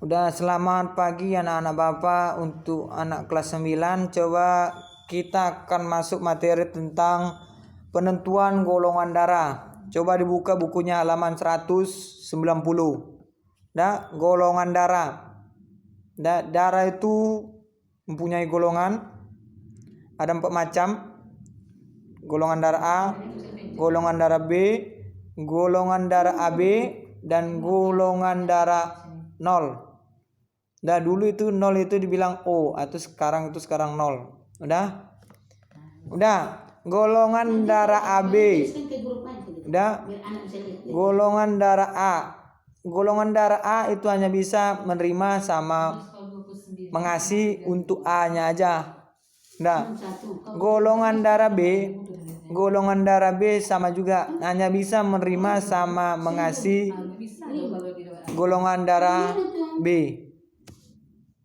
Udah, selamat pagi anak-anak Bapak. Untuk anak kelas 9, coba kita akan masuk materi tentang penentuan golongan darah. Coba dibuka bukunya halaman 190. Golongan darah. Darah itu mempunyai golongan. Ada 4 macam. Golongan darah A, golongan darah B, golongan darah AB, dan golongan darah 0. Dulu itu 0 itu dibilang O, atau sekarang 0. Udah? Golongan darah AB. Golongan darah A. Golongan darah A itu hanya bisa menerima sama mengasihi untuk A-nya aja. Golongan darah B. Golongan darah B sama juga, hanya bisa menerima sama mengasihi golongan darah B.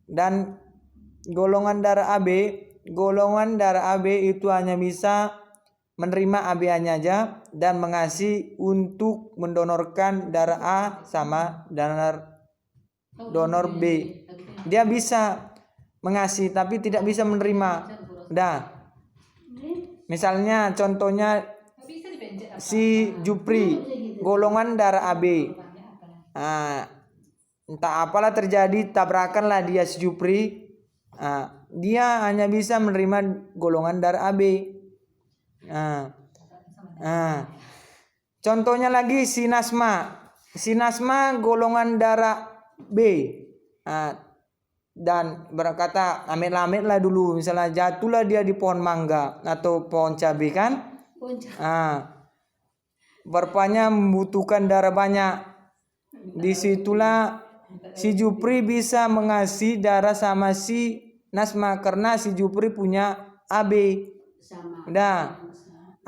Dan golongan darah AB itu hanya bisa menerima AB-nya aja dan mengasihi untuk mendonorkan darah A sama donor B. Dia bisa mengasihi tapi tidak bisa menerima. Misalnya contohnya si Jupri, golongan darah AB. Entah apalah terjadi, tabrakanlah dia si Jupri. Dia hanya bisa menerima golongan darah AB. Contohnya lagi si Nasma. Si Nasma golongan darah B. Dan berkata amit-amit lah dulu, misalnya jatuhlah dia di pohon mangga atau pohon cabai kan. Bapaknya membutuhkan darah banyak. Disitulah si Jupri bisa mengasihi darah sama si Nasma karena si Jupri punya AB.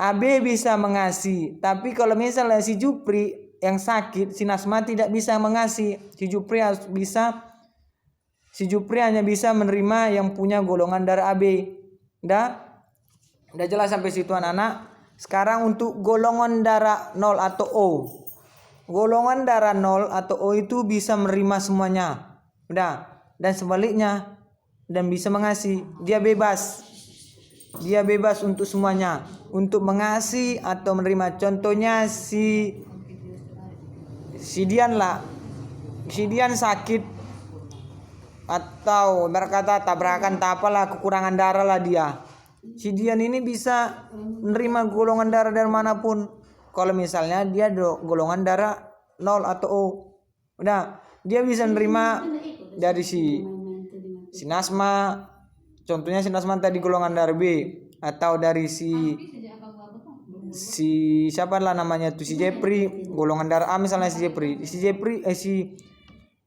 AB bisa mengasihi, tapi kalau misalnya si Jupri yang sakit, si Nasma tidak bisa mengasihi. Si Jupri hanya bisa menerima yang punya golongan darah AB. Udah jelas sampai situ anak-anak? Sekarang untuk golongan darah 0 atau O. Golongan darah 0 atau O itu bisa menerima semuanya. Dan sebaliknya, dan bisa mengasihi. Dia bebas untuk semuanya, untuk mengasihi atau menerima. Contohnya si Dian lah. Si Dian sakit atau berkata tabrakan tak apalah, kekurangan darah lah dia. Si Dian ini bisa menerima golongan darah dari manapun. Kalau misalnya dia golongan darah 0 atau O, dia bisa menerima dari si Nasma. Contohnya si Nasma tadi golongan darah B, atau dari si siapa lah namanya tuh, si Jepri golongan darah A misalnya.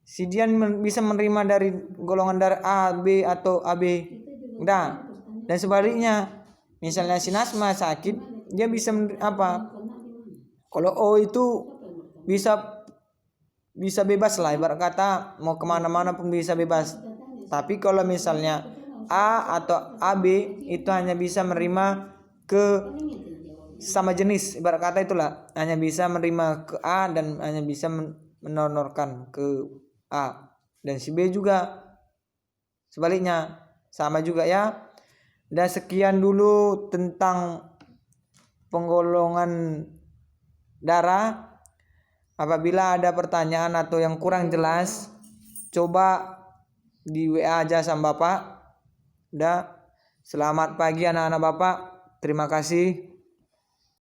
Si Dian bisa menerima dari golongan darah A, B atau AB. Dan sebaliknya, misalnya si Nasma sakit, dia bisa kalau O itu bisa bebas lah, ibarat kata mau kemana-mana pun bisa bebas. Tapi kalau misalnya A atau AB itu hanya bisa menerima ke sama jenis, ibarat kata itulah, hanya bisa menerima ke A dan hanya bisa mendonorkan ke A. Dan si B juga sebaliknya, sama juga ya. Dan sekian dulu tentang penggolongan darah. Apabila ada pertanyaan atau yang kurang jelas, coba di WA aja sama Bapak. Selamat pagi anak-anak Bapak. Terima kasih.